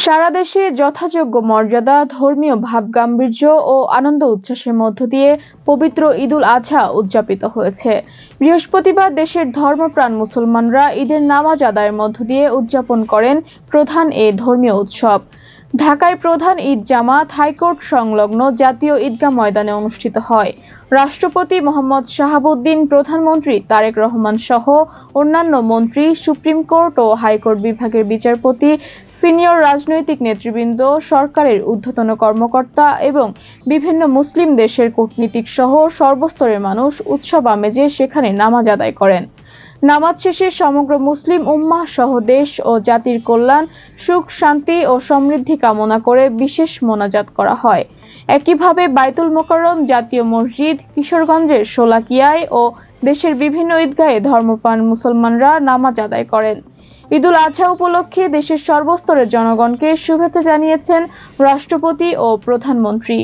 সারা দেশে যথাযোগ্য মর্যাদা, ধর্মীয় ভাবগাম্ভীর্য ও আনন্দ উচ্ছ্বাসের মধ্য দিয়ে পবিত্র ঈদুল আজহা উদযাপিত হয়েছে। বৃহস্পতিবার দেশের ধর্মপ্রাণ মুসলমানরা ঈদের নামাজ আদায়ের মধ্য দিয়ে উদযাপন করেন প্রধান এ ধর্মীয় উৎসব। ঢাকায় প্রধান ঈদ জামাত হাইকোর্ট সংলগ্ন জাতীয় ঈদগাহ ময়দানে অনুষ্ঠিত হয়। রাষ্ট্রপতি মোহাম্মদ শাহাবুদ্দিন, প্রধানমন্ত্রী তারেক রহমান সহ অন্যান্য মন্ত্রী, সুপ্রিম কোর্ট ও হাইকোর্ট বিভাগের বিচারপতি, সিনিয়র রাজনৈতিক নেতৃবৃন্দ, সরকারের ঊর্ধ্বতন কর্মকর্তা এবং বিভিন্ন মুসলিম দেশের কূটনীতিক সহ সর্বস্তরের মানুষ উৎসব আমেজে সেখানে নামাজ আদায় করেন। নামাজ শেষে সমগ্র মুসলিম উম্মাহ সহ দেশ ও জাতির কল্যাণ, সুখ, শান্তি ও সমৃদ্ধি কামনা করে বিশেষ মোনাজাত করা হয়। একইভাবে বায়তুল মোকাররম জাতীয় মসজিদ, কিশোরগঞ্জের শোলাকিয়ায় ও দেশের বিভিন্ন ঈদগাহে ধর্মপ্রাণ মুসলমানরা নামাজ আদায় করেন। ঈদুল আজহা উপলক্ষে দেশের সর্বস্তরের জনগণকে শুভেচ্ছা জানিয়েছেন রাষ্ট্রপতি ও প্রধানমন্ত্রী।